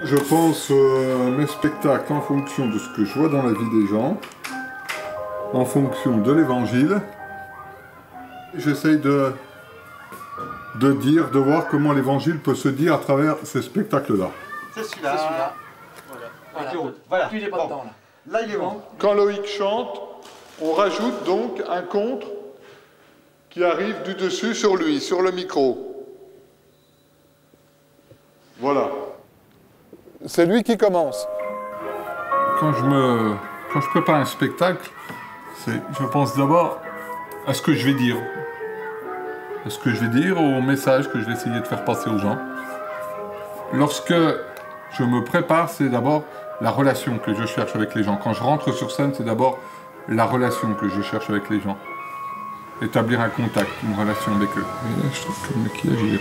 Je pense mes spectacles en fonction de ce que je vois dans la vie des gens, en fonction de l'évangile. J'essaye de voir comment l'évangile peut se dire à travers ces spectacles-là. C'est celui-là. Voilà. Il est pas dedans, là. Là, il est bon. Quand Loïc chante, on rajoute donc un contre qui arrive du dessus sur lui, sur le micro. Voilà. C'est lui qui commence. Quand je prépare un spectacle, je pense d'abord à ce que je vais dire. À ce que je vais dire, au message que je vais essayer de faire passer aux gens. Lorsque je me prépare, c'est d'abord la relation que je cherche avec les gens. Quand je rentre sur scène, c'est d'abord la relation que je cherche avec les gens. Établir un contact, une relation avec eux. Mais là, je trouve que le maquillage, il est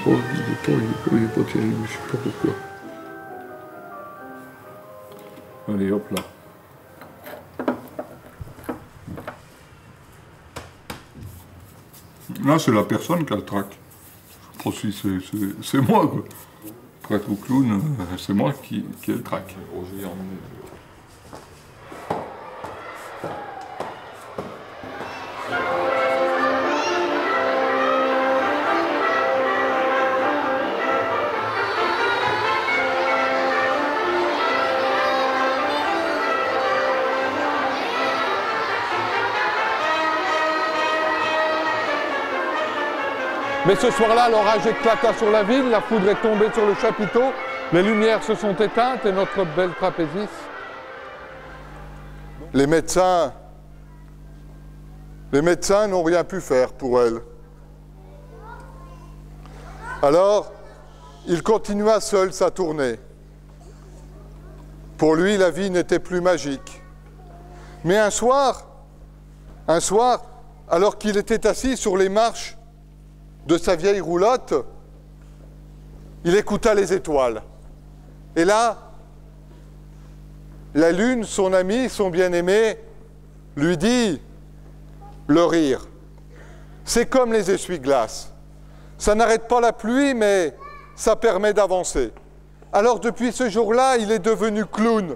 pas terrible, je sais pas pourquoi. Allez, hop là. Là, c'est la personne qui a le trac. Je crois que c'est moi, quoi. Prêtre ou clown, c'est moi qui ai le trac. Mais ce soir-là, l'orage éclata sur la ville, la foudre est tombée sur le chapiteau, les lumières se sont éteintes et notre belle trapéziste. Les médecins n'ont rien pu faire pour elle. Alors, il continua seul sa tournée. Pour lui, la vie n'était plus magique. Mais un soir, alors qu'il était assis sur les marches de sa vieille roulotte, il écouta les étoiles. Et là, la lune, son ami, son bien-aimé, lui dit le rire. C'est comme les essuie-glaces. Ça n'arrête pas la pluie, mais ça permet d'avancer. Alors depuis ce jour-là, il est devenu clown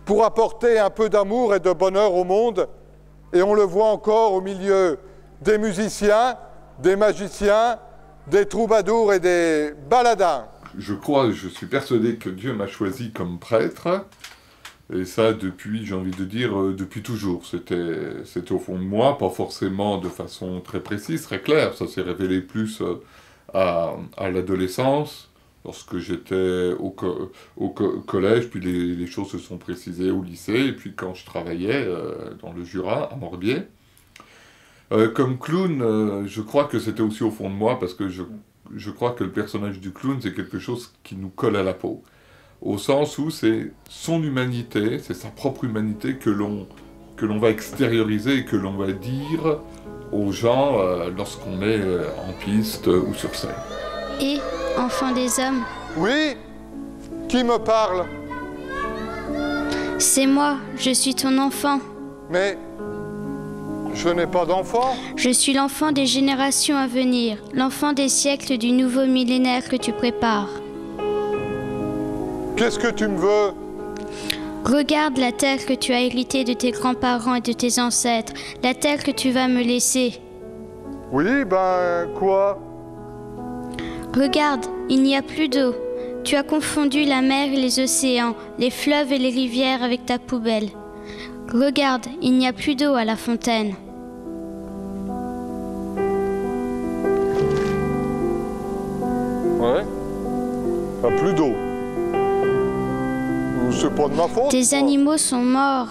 pour apporter un peu d'amour et de bonheur au monde. Et on le voit encore au milieu des musiciens, des magiciens, des troubadours et des baladins. Je suis persuadé que Dieu m'a choisi comme prêtre, et ça depuis, j'ai envie de dire, depuis toujours. C'était au fond de moi, pas forcément de façon très précise, très claire, ça s'est révélé plus à l'adolescence, lorsque j'étais au collège, puis les choses se sont précisées au lycée, et puis quand je travaillais dans le Jura, à Morbier. Comme clown, je crois que c'était aussi au fond de moi, parce que je crois que le personnage du clown, c'est quelque chose qui nous colle à la peau. Au sens où c'est son humanité, c'est sa propre humanité que l'on va extérioriser et que l'on va dire aux gens lorsqu'on est en piste ou sur scène. Et, enfant des hommes? Oui? Qui me parle? C'est moi, je suis ton enfant. Mais je n'ai pas d'enfant. Je suis l'enfant des générations à venir, l'enfant des siècles du nouveau millénaire que tu prépares. Qu'est-ce que tu me veux? Regarde la terre que tu as héritée de tes grands-parents et de tes ancêtres, la terre que tu vas me laisser. Oui, ben quoi? Regarde, il n'y a plus d'eau. Tu as confondu la mer et les océans, les fleuves et les rivières avec ta poubelle. Regarde, il n'y a plus d'eau à la fontaine. Ouais? Il n'y a plus d'eau. C'est pas de ma faute. Tes animaux sont morts.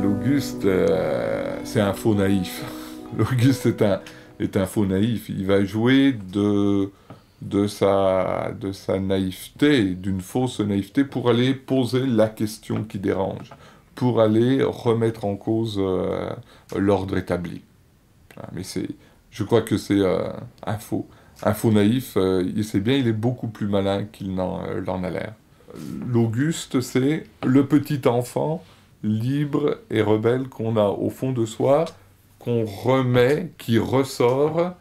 L'Auguste, c'est un faux naïf. L'Auguste est un faux naïf. Il va jouer de sa naïveté, d'une fausse naïveté, pour aller poser la question qui dérange, pour aller remettre en cause l'ordre établi. Mais je crois que c'est un faux naïf. Il sait bien, il est beaucoup plus malin qu'il n'en a l'air. L'Auguste, c'est le petit enfant libre et rebelle qu'on a au fond de soi, qu'on remet, qui ressort,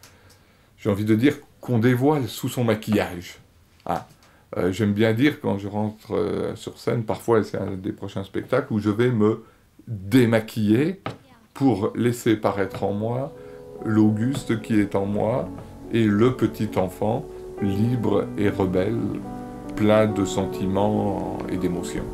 j'ai envie de dire qu'on dévoile sous son maquillage. Ah. J'aime bien dire, quand je rentre sur scène, parfois c'est un des prochains spectacles, où je vais me démaquiller pour laisser paraître en moi l'Auguste qui est en moi et le petit enfant libre et rebelle, plein de sentiments et d'émotions.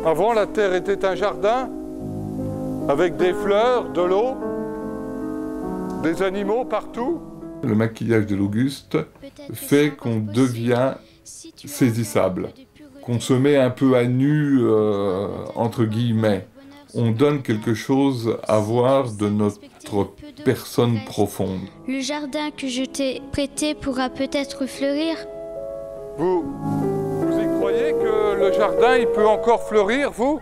Avant, la terre était un jardin avec des fleurs, de l'eau, des animaux partout. Le maquillage de l'Auguste fait qu'on devient saisissable, qu'on se met un peu à nu, entre guillemets. On donne quelque chose à voir de notre personne profonde. Le jardin que je t'ai prêté pourra peut-être fleurir. Vous y croyez que le jardin, il peut encore fleurir, vous ?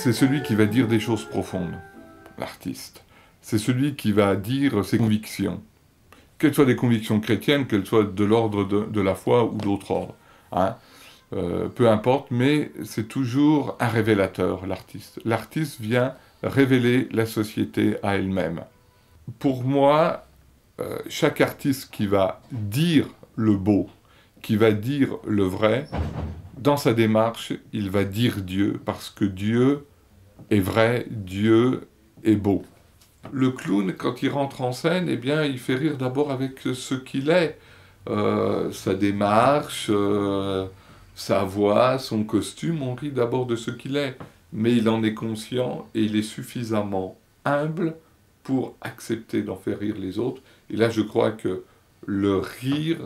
C'est celui qui va dire des choses profondes, l'artiste. C'est celui qui va dire ses convictions. Qu'elles soient des convictions chrétiennes, qu'elles soient de l'ordre de la foi ou d'autres ordres. Hein. Peu importe, mais c'est toujours un révélateur, l'artiste. L'artiste vient révéler la société à elle-même. Pour moi, chaque artiste qui va dire le beau, qui va dire le vrai, dans sa démarche, il va dire Dieu, parce que Dieu est vrai, Dieu est beau. Le clown, quand il rentre en scène, eh bien, il fait rire d'abord avec ce qu'il est. Sa démarche, sa voix, son costume, on rit d'abord de ce qu'il est. Mais il en est conscient et il est suffisamment humble pour accepter d'en faire rire les autres. Et là, je crois que le rire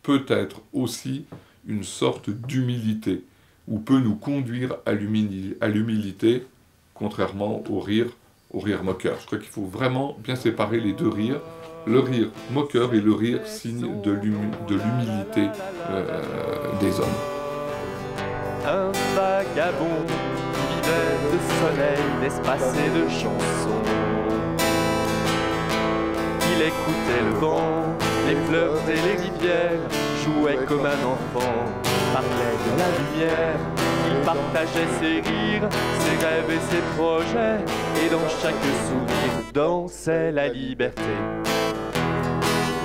peut être aussi une sorte d'humilité, ou peut nous conduire à l'humilité, contrairement au rire moqueur. Je crois qu'il faut vraiment bien séparer les deux rires, le rire moqueur et le rire signe de l'humilité des hommes. Un vagabond qui vivait de soleil, d'espace et de chansons. Il écoutait le vent, les fleurs et les rivières, jouait comme un enfant, parlait de la lumière. Il partageait ses rires, ses rêves et ses projets, et dans chaque sourire dansait la liberté.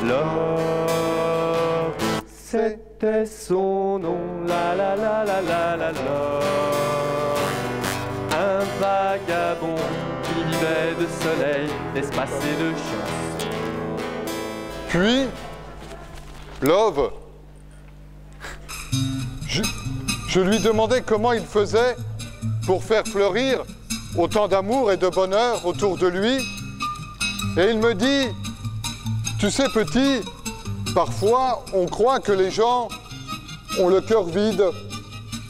L'or, c'était son nom, la la la la la la l'or. Un vagabond qui vivait de soleil, d'espace et de chansons. Puis, Love, je lui demandais comment il faisait pour faire fleurir autant d'amour et de bonheur autour de lui. Et il me dit, tu sais petit, parfois on croit que les gens ont le cœur vide.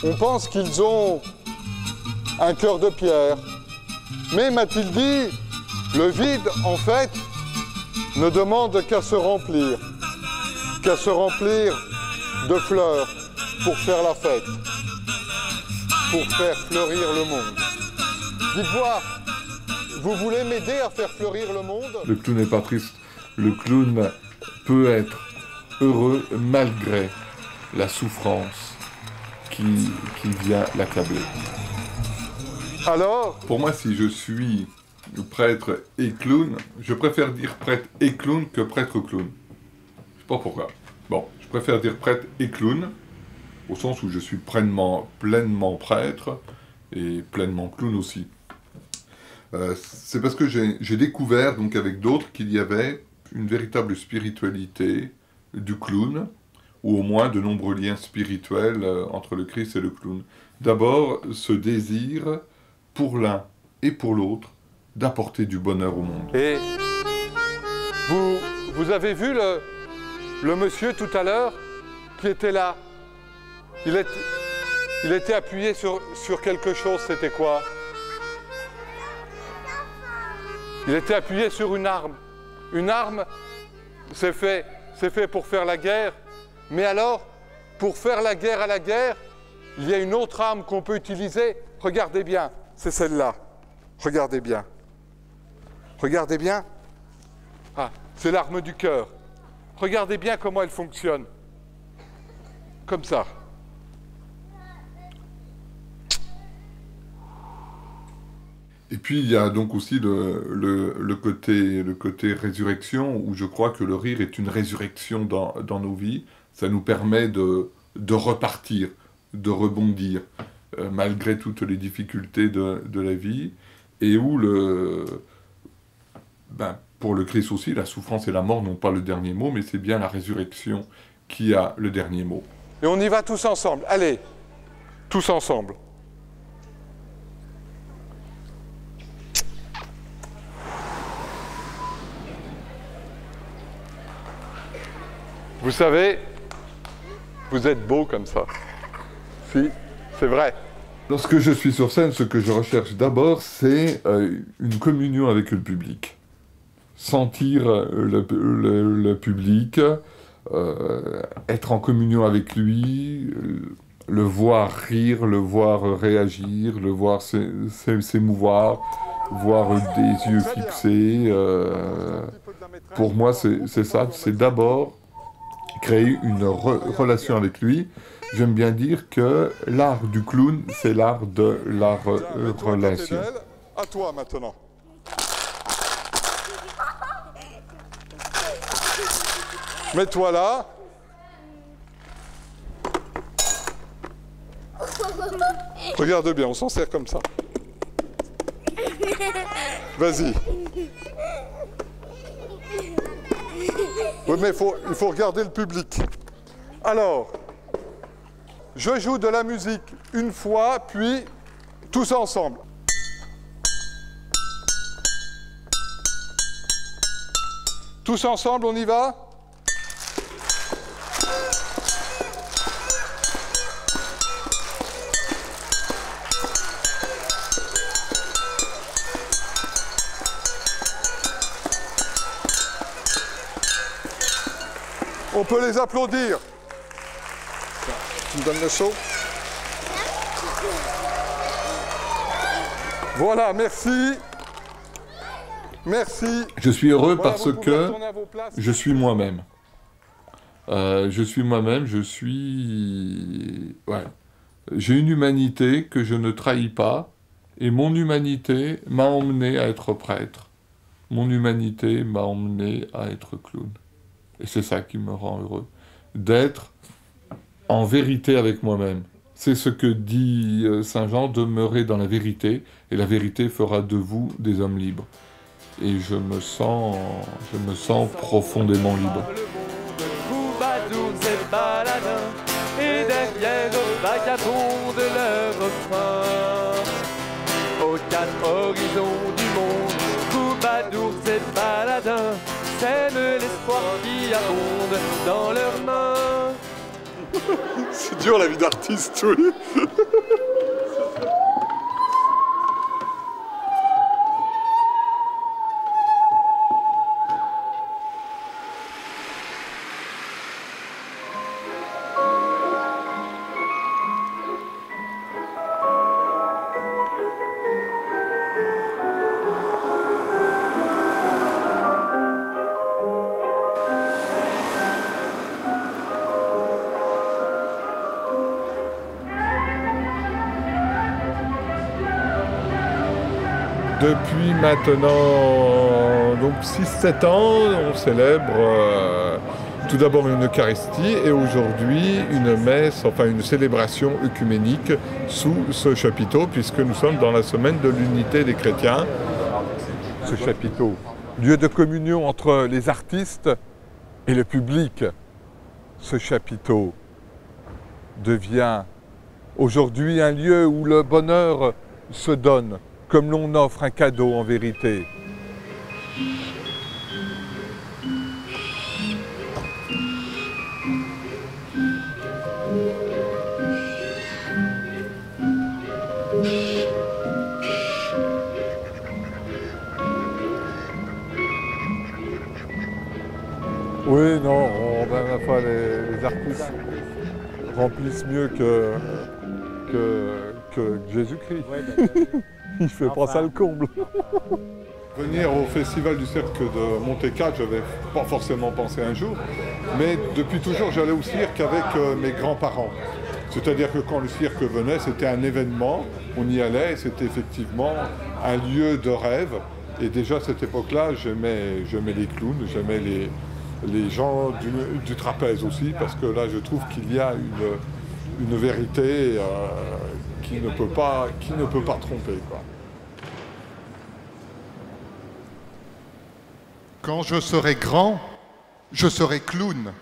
On pense qu'ils ont un cœur de pierre. Mais m'a-t-il dit, le vide en fait ne demande qu'à se remplir de fleurs pour faire la fête, pour faire fleurir le monde. Dites-moi, vous voulez m'aider à faire fleurir le monde? Le clown n'est pas triste. Le clown peut être heureux malgré la souffrance qui vient l'accabler. Alors, Pour moi, si je suis prêtre et clown, je préfère dire prêtre et clown que prêtre clown. Je sais pas pourquoi. Bon, je préfère dire prêtre et clown, au sens où je suis pleinement prêtre et pleinement clown aussi. C'est parce que j'ai découvert, donc avec d'autres, qu'il y avait une véritable spiritualité du clown, ou au moins de nombreux liens spirituels entre le Christ et le clown. D'abord, ce désir, pour l'un et pour l'autre, d'apporter du bonheur au monde. et vous avez vu le monsieur tout à l'heure qui était là. Il était appuyé sur quelque chose, c'était quoi? Il était appuyé sur une arme. Une arme, c'est fait pour faire la guerre. Mais alors, pour faire la guerre à la guerre, il y a une autre arme qu'on peut utiliser. Regardez bien, c'est celle-là. Regardez bien. Regardez bien. Ah, c'est l'arme du cœur. Regardez bien comment elle fonctionne. Comme ça. Et puis il y a donc aussi le côté résurrection, où je crois que le rire est une résurrection dans nos vies. Ça nous permet de repartir, de rebondir, malgré toutes les difficultés de la vie, et où pour le Christ aussi, la souffrance et la mort n'ont pas le dernier mot, mais c'est bien la résurrection qui a le dernier mot. Et on y va tous ensemble. Allez, tous ensemble. Vous savez, vous êtes beau comme ça. Si, c'est vrai. Lorsque je suis sur scène, ce que je recherche d'abord, c'est une communion avec le public. Sentir le public, être en communion avec lui, le voir rire, le voir réagir, le voir s'émouvoir, voir des yeux fixés. Pour moi, c'est ça, c'est d'abord créer une relation avec lui. J'aime bien dire que l'art du clown, c'est l'art de la relation. À toi maintenant. Mets-toi là. Regarde bien, on s'en sert comme ça. Vas-y. Oui, mais il faut regarder le public. Alors, je joue de la musique une fois, puis tous ensemble. Tous ensemble, on y va ? On peut les applaudir. Tu me donnes le seau ? Voilà, merci. Merci. Je suis heureux Voilà, parce vous pouvez que retourner à vos places. je suis moi-même. Je suis moi-même, je suis... Ouais. J'ai une humanité que je ne trahis pas, et mon humanité m'a emmené à être prêtre. Mon humanité m'a emmené à être clown. Et c'est ça qui me rend heureux. D'être en vérité avec moi-même. C'est ce que dit Saint Jean, demeurez dans la vérité, et la vérité fera de vous des hommes libres. Et je me sens profondément libre. Troubadours et baladins, et derrière vagabondent leurs refrains. Aux quatre horizons du monde, troubadours et baladins sèment l'espoir qui abonde dans leurs mains. C'est dur la vie d'artiste, oui. Depuis maintenant donc 6-7 ans, on célèbre tout d'abord une Eucharistie et aujourd'hui une messe, enfin une célébration œcuménique sous ce chapiteau, puisque nous sommes dans la semaine de l'unité des chrétiens. Ce chapiteau, lieu de communion entre les artistes et le public, ce chapiteau devient aujourd'hui un lieu où le bonheur se donne, comme l'on offre un cadeau en vérité. Oui, non, ma foi, les artistes remplissent mieux que Jésus-Christ. Il ne fait pas ça le comble. Venir au Festival du Cirque de Montecade, je n'avais pas forcément pensé un jour, mais depuis toujours, j'allais au cirque avec mes grands-parents. C'est-à-dire que quand le cirque venait, c'était un événement, on y allait, et c'était effectivement un lieu de rêve. Et déjà à cette époque-là, j'aimais les clowns, j'aimais les gens du trapèze aussi, parce que là, je trouve qu'il y a une vérité qui ne peut pas tromper, quoi. Quand je serai grand, je serai clown,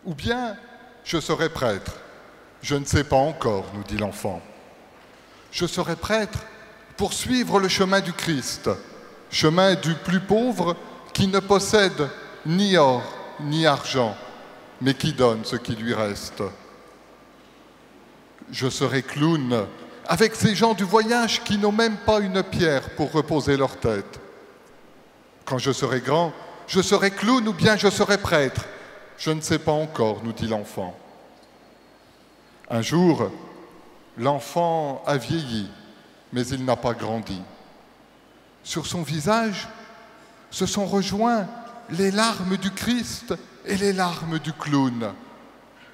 ou bien je serai prêtre. Je ne sais pas encore, nous dit l'enfant. Je serai prêtre pour suivre le chemin du Christ, chemin du plus pauvre qui ne possède ni or ni argent, mais qui donne ce qui lui reste. Je serai clown avec ces gens du voyage qui n'ont même pas une pierre pour reposer leur tête. Quand je serai grand, je serai clown ou bien je serai prêtre. Je ne sais pas encore, nous dit l'enfant. Un jour, l'enfant a vieilli, mais il n'a pas grandi. Sur son visage se sont rejoints les larmes du Christ et les larmes du clown,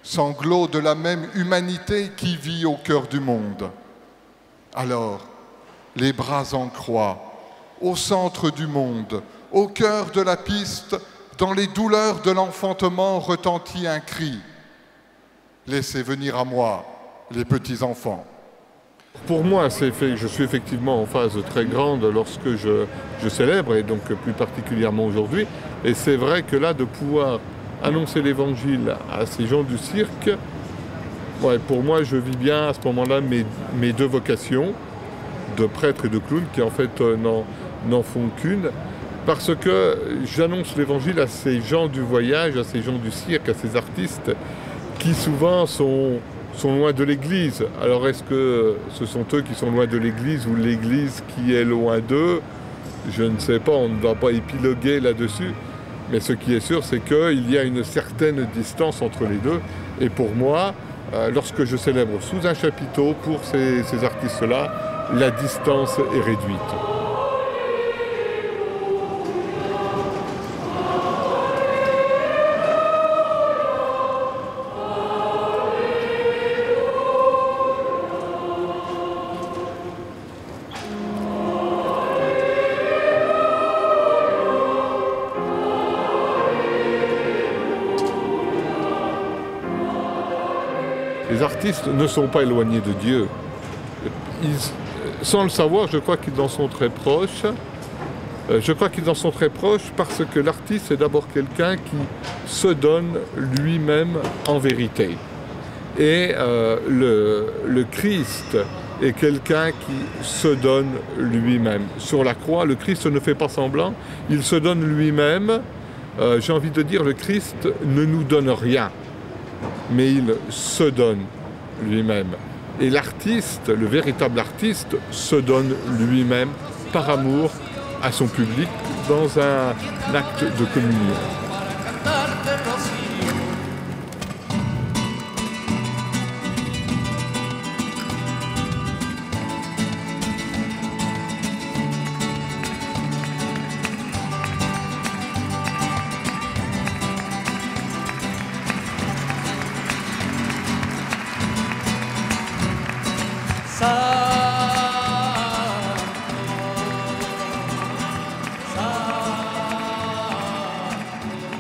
sanglots de la même humanité qui vit au cœur du monde. Alors, les bras en croix, au centre du monde, au cœur de la piste, dans les douleurs de l'enfantement retentit un cri. Laissez venir à moi les petits-enfants. Pour moi, je suis effectivement en phase très grande lorsque je célèbre, et donc plus particulièrement aujourd'hui. Et c'est vrai que là, de pouvoir annoncer l'évangile à ces gens du cirque, ouais, pour moi, je vis bien à ce moment-là mes deux vocations, de prêtre et de clown, qui en fait n'en font qu'une, parce que j'annonce l'évangile à ces gens du voyage, à ces gens du cirque, à ces artistes, qui souvent sont loin de l'Église. Alors est-ce que ce sont eux qui sont loin de l'Église ou l'Église qui est loin d'eux? Je ne sais pas, on ne va pas épiloguer là-dessus. Mais ce qui est sûr, c'est qu'il y a une certaine distance entre les deux. Et pour moi, lorsque je célèbre sous un chapiteau pour ces artistes-là, la distance est réduite. Les artistes ne sont pas éloignés de Dieu. Sans le savoir, je crois qu'ils en sont très proches. Je crois qu'ils en sont très proches parce que l'artiste est d'abord quelqu'un qui se donne lui-même en vérité. Et le Christ est quelqu'un qui se donne lui-même. Sur la croix, le Christ ne fait pas semblant, il se donne lui-même. J'ai envie de dire, le Christ ne nous donne rien, mais il se donne lui-même. Et l'artiste, le véritable artiste, se donne lui-même par amour à son public dans un acte de communion.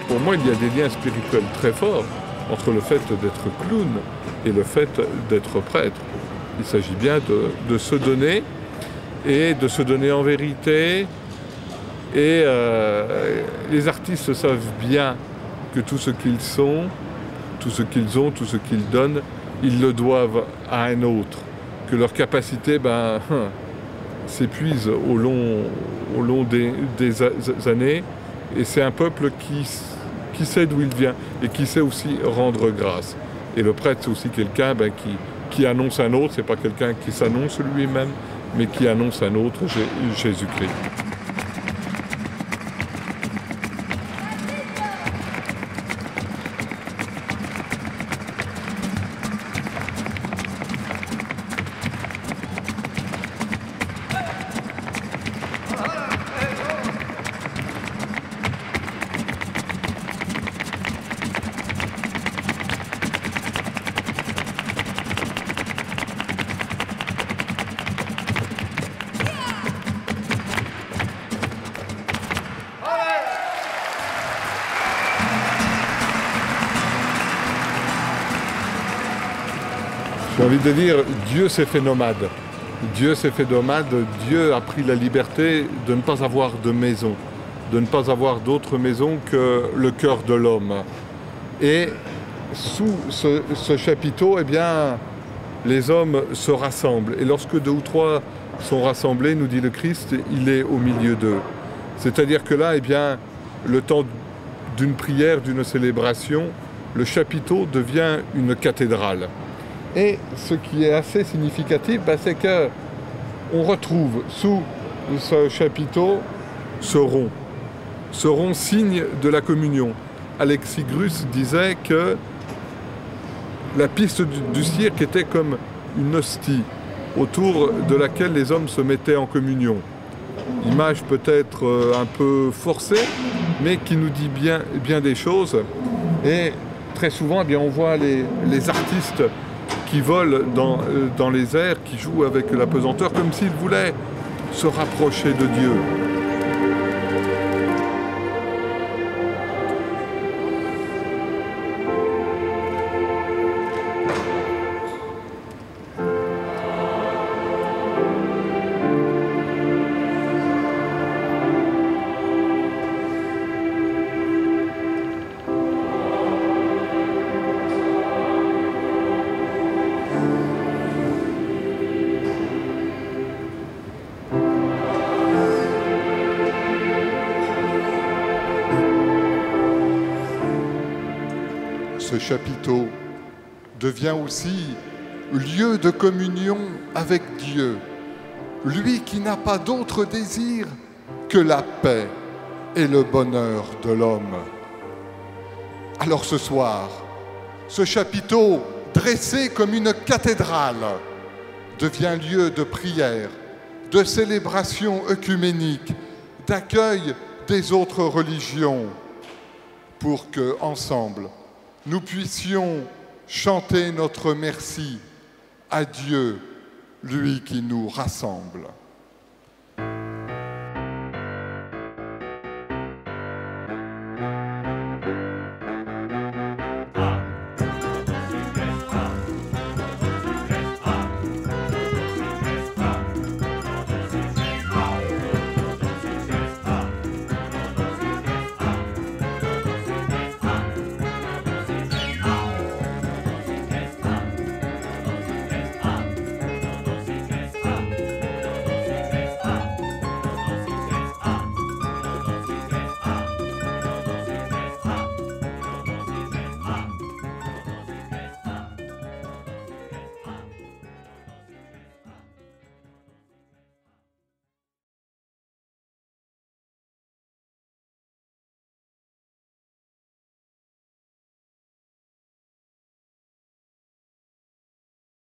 pour moi, il y a des liens spirituels très forts entre le fait d'être clown et le fait d'être prêtre. Il s'agit bien de se donner, et de se donner en vérité. Et les artistes savent bien que tout ce qu'ils sont, tout ce qu'ils ont, tout ce qu'ils donnent, ils le doivent à un autre. Que leur capacité s'épuise au long des années. Et c'est un peuple qui sait d'où il vient et qui sait aussi rendre grâce. Et le prêtre, c'est aussi quelqu'un qui annonce un autre. C'est pas quelqu'un qui s'annonce lui-même, mais qui annonce un autre, Jésus-Christ. J'ai envie de dire, Dieu s'est fait nomade. Dieu s'est fait nomade, Dieu a pris la liberté de ne pas avoir de maison, de ne pas avoir d'autre maison que le cœur de l'homme. Et sous ce chapiteau, eh bien, les hommes se rassemblent. Et lorsque 2 ou 3 sont rassemblés, nous dit le Christ, il est au milieu d'eux. C'est-à-dire que là, eh bien, le temps d'une prière, d'une célébration, le chapiteau devient une cathédrale. Et ce qui est assez significatif, c'est qu'on retrouve sous ce chapiteau ce rond signe de la communion. Alexis Grus disait que la piste du cirque était comme une hostie autour de laquelle les hommes se mettaient en communion. Image peut-être un peu forcée, mais qui nous dit bien des choses. Et très souvent, eh bien, on voit les artistes qui volent dans les airs, qui jouent avec la pesanteur, comme s'ils voulaient se rapprocher de Dieu. Ce chapiteau devient aussi lieu de communion avec Dieu, lui qui n'a pas d'autre désir que la paix et le bonheur de l'homme. Alors ce soir, ce chapiteau, dressé comme une cathédrale, devient lieu de prière, de célébration œcuménique, d'accueil des autres religions, pour que, ensemble, nous puissions chanter notre merci à Dieu, lui qui nous rassemble.